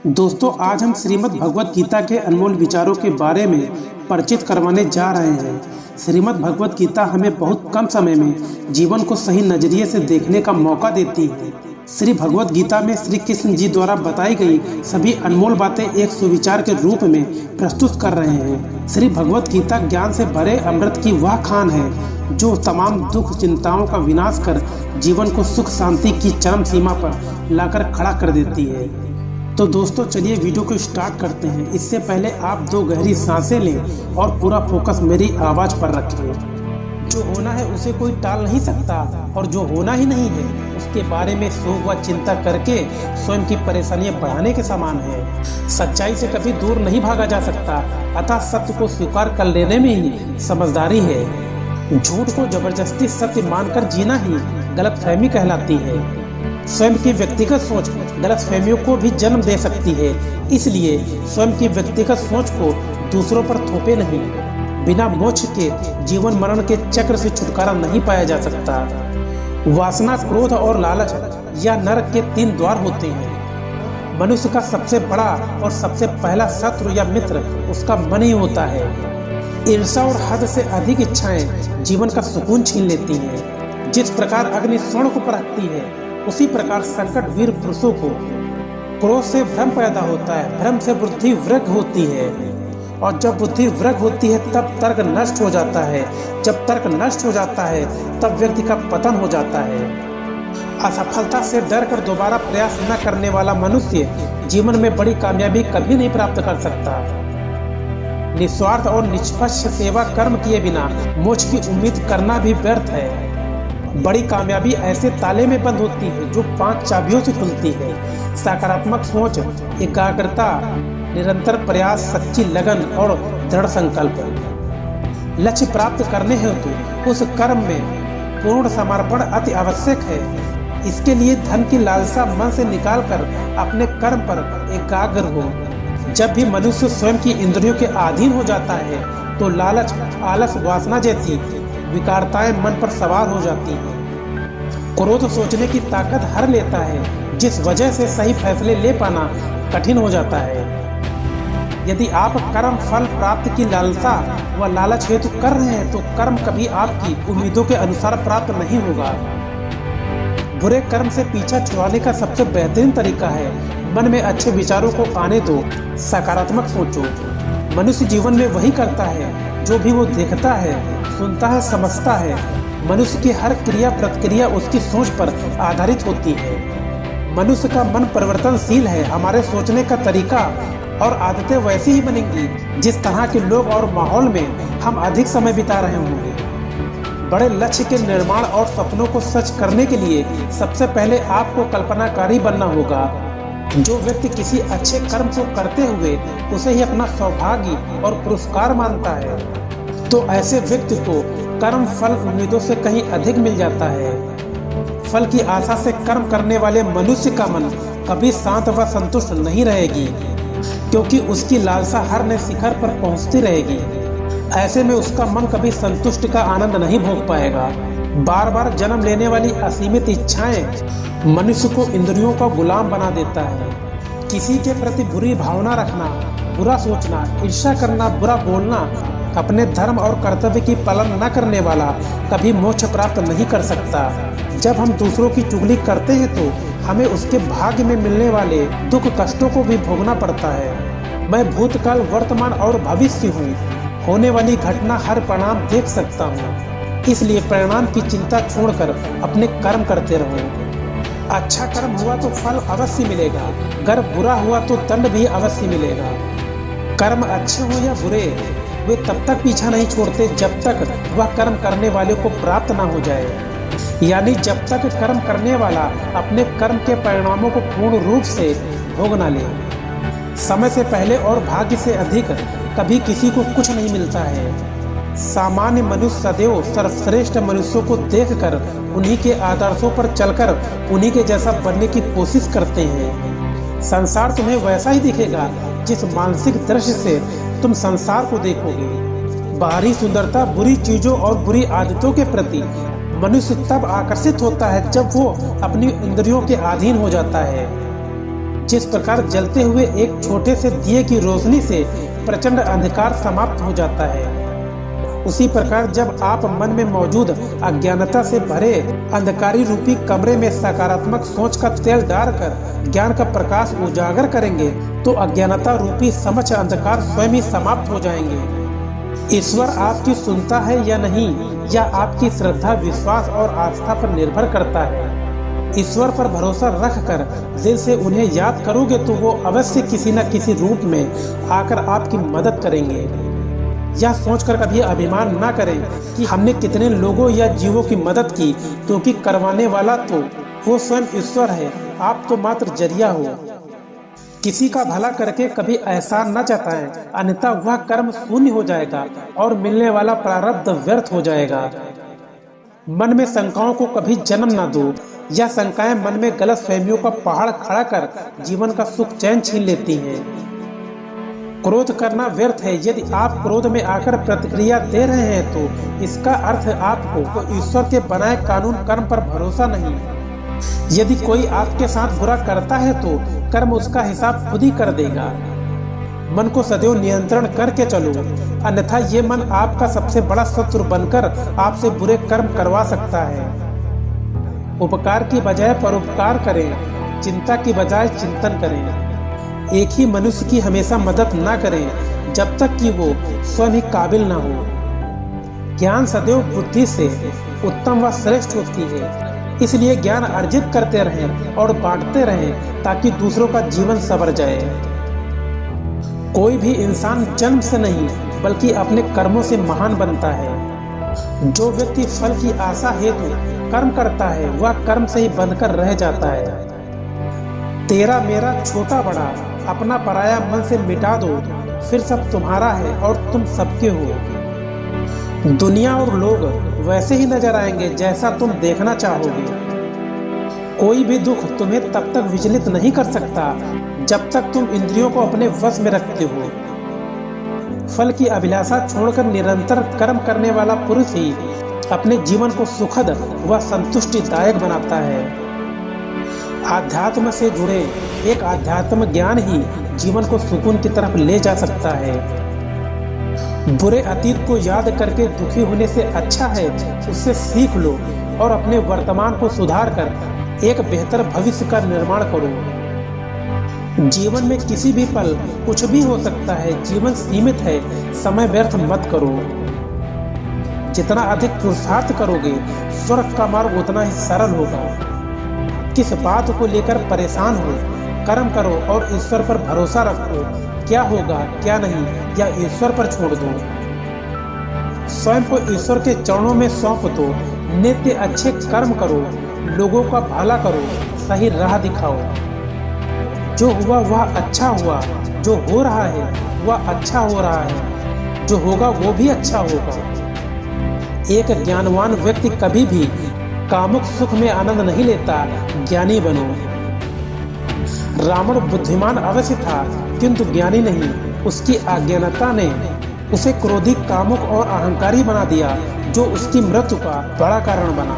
दोस्तों, आज हम श्रीमद् भगवत गीता के अनमोल विचारों के बारे में परिचित करवाने जा रहे हैं। श्रीमद् भगवत गीता हमें बहुत कम समय में जीवन को सही नजरिए से देखने का मौका देती है। श्री भगवत गीता में श्री कृष्ण जी द्वारा बताई गई सभी अनमोल बातें एक सुविचार के रूप में प्रस्तुत कर रहे हैं। श्री भगवत गीता ज्ञान से भरे अमृत की वह खान है जो तमाम दुख चिंताओं का विनाश कर जीवन को सुख शांति की चरम सीमा पर लाकर खड़ा कर देती है। तो दोस्तों, चलिए वीडियो को स्टार्ट करते हैं। इससे पहले आप 2 गहरी सांसें लें और पूरा फोकस मेरी आवाज़ पर रखें। जो होना है उसे कोई टाल नहीं सकता और जो होना ही नहीं है उसके बारे में सोच व चिंता करके स्वयं की परेशानियां बढ़ाने के समान है। सच्चाई से कभी दूर नहीं भागा जा सकता, अतः सत्य को स्वीकार कर लेने में ही समझदारी है। झूठ को जबरदस्ती सत्य मानकर जीना ही गलतफहमी कहलाती है। स्वयं की व्यक्तिगत सोच गलतफहमियों को भी जन्म दे सकती है, इसलिए स्वयं की व्यक्तिगत सोच को दूसरों पर थोपे नहीं। बिना मोक्ष के जीवन मरण के चक्र से छुटकारा नहीं पाया जा सकता। वासना, क्रोध और लालच या नरक के 3 द्वार होते हैं। मनुष्य का सबसे बड़ा और सबसे पहला शत्रु या मित्र उसका मन ही होता है। ईर्ष्या और हद से अधिक इच्छाएं जीवन का सुकून छीन लेती हैं। जिस प्रकार अग्नि स्वर्ण को परखती है, उसी प्रकार संकट वीर पुरुषों को। क्रोध से भ्रम पैदा होता है, भ्रम से बुद्धि वृद्ध होती है, और जब बुद्धि वृद्ध होती है तब तर्क नष्ट हो जाता है। जब तर्क नष्ट हो जाता है तब व्यक्ति का पतन हो जाता है। असफलता से डर कर दोबारा प्रयास न करने वाला मनुष्य जीवन में बड़ी कामयाबी कभी नहीं प्राप्त कर सकता। निस्वार्थ और निष्पक्ष सेवा कर्म किए बिना मोक्ष की उम्मीद करना भी व्यर्थ है। बड़ी कामयाबी ऐसे ताले में बंद होती है जो 5 चाबियों से खुलती है। सकारात्मक सोच, एकाग्रता, निरंतर प्रयास, सच्ची लगन और दृढ़ संकल्प। लक्ष्य प्राप्त करने हेतु उस कर्म में पूर्ण समर्पण अति आवश्यक है। इसके लिए धन की लालसा मन से निकालकर अपने कर्म पर एकाग्र हो। जब भी मनुष्य स्वयं की इंद्रियों के अधीन हो जाता है तो लालच, आलस, वासना जैसी विकारताएं मन पर सवार हो जाती हैं। क्रोध सोचने की ताकत हर लेता है, जिस वजह से सही फैसले ले पाना कठिन हो जाता है। यदि आप कर्म फल प्राप्त की लालसा व लालच हेतु कर रहे हैं तो कर्म कभी आपकी उम्मीदों के अनुसार प्राप्त नहीं होगा। बुरे कर्म से पीछा छुड़ाने का सबसे बेहतरीन तरीका है मन में अच्छे विचारों को आने दो, सकारात्मक सोचो। मनुष्य जीवन में वही करता है जो भी वो देखता है, सुनता है, समझता है। मनुष्य की हर क्रिया प्रतिक्रिया उसकी सोच पर आधारित होती है। मनुष्य का मन परिवर्तनशील है। हमारे सोचने का तरीका और आदतें वैसी ही बनेंगी जिस तरह के लोग और माहौल में हम अधिक समय बिता रहे होंगे। बड़े लक्ष्य के निर्माण और सपनों को सच करने के लिए सबसे पहले आपको कल्पनाकारी बनना होगा। जो व्यक्ति किसी अच्छे कर्म को करते हुए उसे ही अपना सौभाग्य और पुरस्कार मानता है, तो ऐसे व्यक्ति को कर्म फल उम्मीदों से कहीं अधिक मिल जाता है। फल की आशा से कर्म करने वाले मनुष्य का मन कभी शांत व संतुष्ट नहीं रहेगी, क्योंकि उसकी लालसा हर नए शिखर पर पहुंचती रहेगी। ऐसे में उसका मन कभी संतुष्टि का आनंद नहीं भोग पाएगा। बार बार जन्म लेने वाली असीमित इच्छाएं मनुष्य को इंद्रियों का गुलाम बना देता है। किसी के प्रति बुरी भावना रखना, बुरा सोचना, ईर्ष्या करना, बुरा बोलना, अपने धर्म और कर्तव्य की पालन न करने वाला कभी मोक्ष प्राप्त नहीं कर सकता। जब हम दूसरों की चुगली करते हैं तो हमें उसके भाग्य में मिलने वाले दुख कष्टों को भी भोगना पड़ता है। मैं भूतकाल, वर्तमान और भविष्य हूँ। होने वाली घटना हर परिणाम देख सकता हूँ, इसलिए परिणाम की चिंता छोड़कर अपने कर्म करते रहो। अच्छा कर्म हुआ तो फल अवश्य मिलेगा, अगर बुरा हुआ तो दंड भी अवश्य मिलेगा। कर्म अच्छे हो या बुरे, वे तब तक पीछा नहीं छोड़ते जब तक वह कर्म करने वाले को प्राप्त ना हो जाए। यानी जब तक कर्म करने वाला अपने कर्म के परिणामों को पूर्ण रूप से भोग ना ले। समय से पहले और भाग्य से अधिक कभी किसी को कुछ नहीं मिलता है। सामान्य मनुष्य सदैव सर्वश्रेष्ठ मनुष्यों को देखकर उन्हीं के आदर्शों पर चलकर उन्हीं के जैसा बनने की कोशिश करते हैं। संसार तुम्हें वैसा ही दिखेगा जिस मानसिक दृष्टि से तुम संसार को देखोगे। बाहरी सुंदरता, बुरी चीजों और बुरी आदतों के प्रति मनुष्य तब आकर्षित होता है जब वो अपनी इंद्रियों के अधीन हो जाता है। जिस प्रकार जलते हुए एक छोटे से दिए की रोशनी से प्रचंड अंधकार समाप्त हो जाता है, उसी प्रकार जब आप मन में मौजूद अज्ञानता से भरे अंधकारी रूपी कमरे में सकारात्मक सोच का तेल डालकर ज्ञान का प्रकाश उजागर करेंगे तो अज्ञानता रूपी समझ अंधकार स्वयं ही समाप्त हो जाएंगे। ईश्वर आपकी सुनता है या नहीं, या आपकी श्रद्धा, विश्वास और आस्था पर निर्भर करता है। ईश्वर पर भरोसा रखकर दिल से उन्हें याद करोगे तो वो अवश्य किसी न किसी रूप में आकर आपकी मदद करेंगे। यह सोचकर कभी अभिमान न करें कि हमने कितने लोगों या जीवों की मदद की, क्योंकि करवाने वाला तो वो स्वयं ईश्वर है, आप तो मात्र जरिया हो। किसी का भला करके कभी एहसान न जताएं, अन्यथा वह कर्म शून्य हो जाएगा और मिलने वाला प्रारब्ध व्यर्थ हो जाएगा। मन में शंकाओं को कभी जन्म न दो, यह शंकाएं मन में गलत फहमियों का पहाड़ खड़ा कर जीवन का सुख चैन छीन लेती हैं। क्रोध करना व्यर्थ है। यदि आप क्रोध में आकर प्रतिक्रिया दे रहे हैं तो इसका अर्थ आपको ईश्वर के बनाए कानून कर्म पर भरोसा नहीं। यदि कोई आपके साथ बुरा करता है तो कर्म उसका हिसाब खुद ही कर देगा। मन को सदैव नियंत्रण करके चलो, अन्यथा ये मन आपका सबसे बड़ा शत्रु बनकर आपसे बुरे कर्म करवा सकता है। उपकार की बजाय परोपकार करें, चिंता की बजाय चिंतन करें। एक ही मनुष्य की हमेशा मदद न करें जब तक कि वो स्वयं ही काबिल न हो। ज्ञान सदैव बुद्धि से उत्तम व श्रेष्ठ होती है, इसलिए ज्ञान अर्जित करते रहें और बांटते रहें ताकि दूसरों का जीवन संवर जाए। कोई भी इंसान जन्म से नहीं बल्कि अपने कर्मों से महान बनता है। जो व्यक्ति फल की आशा हेतु कर्म करता है वह कर्म से ही बंधकर रह जाता है। तेरा मेरा छोटा बड़ा अपना पराया मन से मिटा दो, फिर सब तुम्हारा है और तुम सबके हो। दुनिया और लोग वैसे ही नजर आएंगे जैसा तुम देखना चाहोगे। कोई भी दुख तुम्हें तब तक विचलित नहीं कर सकता जब तक तुम इंद्रियों को अपने वश में रखते हो। फल की अभिलाषा छोड़कर निरंतर कर्म करने वाला पुरुष ही अपने जीवन को सुखद व संतुष्टिदायक बनाता है। आध्यात्म से जुड़े एक आध्यात्म ज्ञान ही जीवन को सुकून की तरफ ले जा सकता है। बुरे अतीत को याद करके दुखी होने से अच्छा है उससे सीख लो और अपने वर्तमान को सुधार कर एक बेहतर भविष्य का निर्माण करो। जीवन में किसी भी पल कुछ भी हो सकता है, जीवन सीमित है, समय व्यर्थ मत करो। जितना अधिक पुरुषार्थ करोगे स्वर्ग का मार्ग उतना ही सरल होगा। किस बात को लेकर परेशान हो, कर्म करो और ईश्वर पर भरोसा रखो। क्या होगा क्या नहीं या ईश्वर पर छोड़ दो। स्वयं को ईश्वर के चरणों में सौंप दो। नित्य अच्छे कर्म करो, लोगों का भला करो, सही राह दिखाओ। जो हुआ वह अच्छा हुआ, जो हो रहा है वह अच्छा हो रहा है, जो होगा वो भी अच्छा होगा। एक ज्ञानवान व्यक्ति कभी भी कामुक सुख में आनंद नहीं लेता। ज्ञानी बनो। रावण बुद्धिमान अवश्य था किंतु ज्ञानी नहीं। उसकी अज्ञानता ने उसे क्रोधी, कामुक और अहंकारी बना दिया, जो उसकी मृत्यु का बड़ा कारण बना।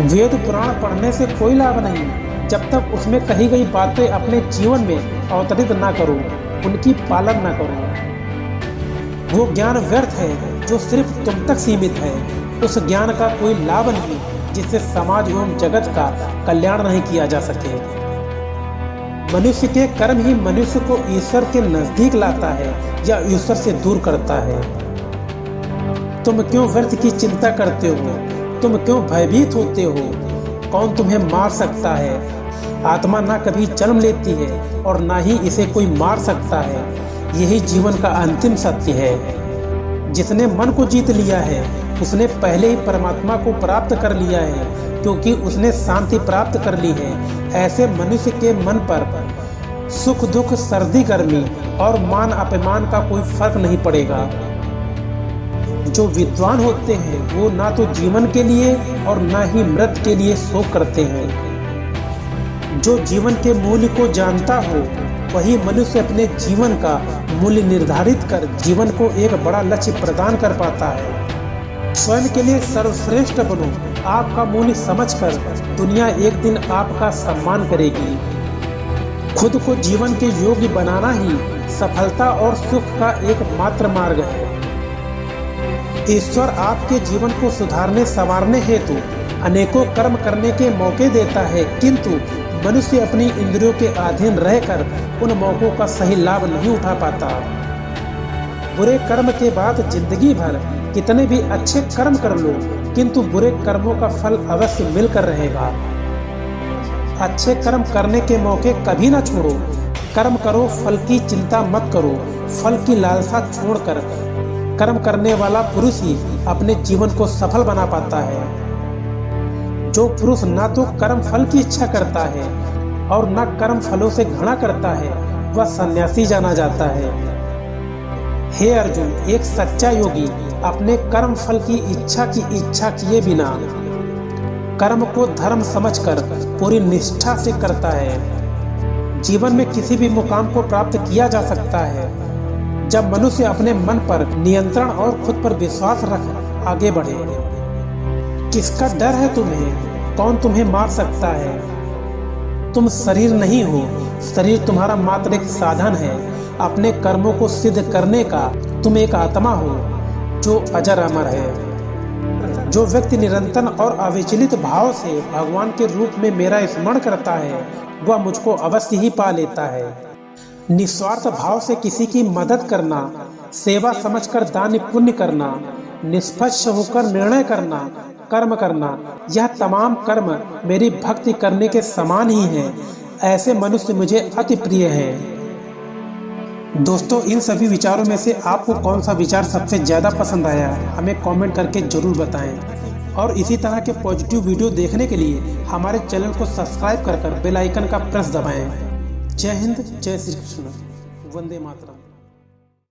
वेद पुराण पढ़ने से कोई लाभ नहीं जब तक उसमें कही गई बातें अपने जीवन में अवतरित न करो, उनकी पालन न करो। वो ज्ञान व्यर्थ है जो सिर्फ तुम तक सीमित है। उस ज्ञान का कोई लाभ नहीं जिससे समाज एवं जगत का कल्याण नहीं किया जा सके। मनुष्य के कर्म ही मनुष्य को ईश्वर के नजदीक लाता है या ईश्वर से दूर करता है। तुम क्यों व्यर्थ की चिंता करते हो? तुम क्यों भयभीत होते हो? कौन तुम्हें मार सकता है? आत्मा ना कभी जन्म लेती है और ना ही इसे कोई मार सकता है। यही जीवन का अंतिम सत्य है। जिसने मन को जीत लिया है उसने पहले ही परमात्मा को प्राप्त कर लिया है, क्योंकि उसने शांति प्राप्त कर ली है। ऐसे मनुष्य के मन पर सुख दुख, सर्दी गर्मी और मान अपमान का कोई फर्क नहीं पड़ेगा। जो विद्वान होते हैं वो ना तो जीवन के लिए और ना ही मृत के लिए शोक करते हैं। जो जीवन के मूल्य को जानता हो वही मनुष्य अपने जीवन का मूल्य निर्धारित कर जीवन को एक बड़ा लक्ष्य प्रदान कर पाता है। स्वयं के लिए सर्वश्रेष्ठ बनो। आपका मूल्य समझकर दुनिया एक दिन आपका सम्मान करेगी। खुद को जीवन के योग्य बनाना ही सफलता और सुख का एकमात्र मार्ग है। ईश्वर आपके जीवन को सुधारने संवारने हेतु अनेकों कर्म करने के मौके देता है, किंतु मनुष्य अपनी इंद्रियों के अधीन रहकर उन मौकों का सही लाभ नहीं उठा पाता। बुरे कर्म के बाद जिंदगी भर कितने भी अच्छे कर्म कर लो, किंतु बुरे कर्मों का फल अवश्य मिलकर रहेगा। अच्छे कर्म करने के मौके कभी ना छोड़ो। कर्म करो, फल की चिंता मत करो। फल की लालसा छोड़कर कर्म करने वाला पुरुष ही अपने जीवन को सफल बना पाता है। जो पुरुष ना तो कर्म फल की इच्छा करता है और न कर्म फलों से घृणा करता है, वह सन्यासी जाना जाता है। हे अर्जुन, एक सच्चा योगी अपने कर्म फल की इच्छा किए बिना कर्म को धर्म समझकर पूरी निष्ठा से करता है। जीवन में किसी भी मुकाम को प्राप्त किया जा सकता है जब मनुष्य अपने मन पर नियंत्रण और खुद पर विश्वास रख आगे बढ़े। किसका डर है तुम्हें? कौन तुम्हें मार सकता है? तुम शरीर नहीं हो, शरीर तुम्हारा मात्र एक साधन है। अपने कर्मों को सिद्ध करने का तुम एक आत्मा हो जो अजर अमर है। जो व्यक्ति निरंतर और अविचलित भाव से भगवान के रूप में मेरा स्मरण करता है, वह मुझको अवश्य ही पा लेता है। निस्वार्थ भाव से किसी की मदद करना, सेवा समझकर दान पुण्य करना, निष्पक्ष होकर निर्णय करना, कर्म करना, यह तमाम कर्म मेरी भक्ति करने के समान ही हैं। ऐसे मनुष्य मुझे अति प्रिय हैं। दोस्तों, इन सभी विचारों में से आपको कौन सा विचार सबसे ज़्यादा पसंद आया, हमें कमेंट करके जरूर बताएं। और इसी तरह के पॉजिटिव वीडियो देखने के लिए हमारे चैनल को सब्सक्राइब कर बेल आइकन का प्रेस दबाएं। जय हिंद, जय श्री कृष्ण, वंदे मातरम।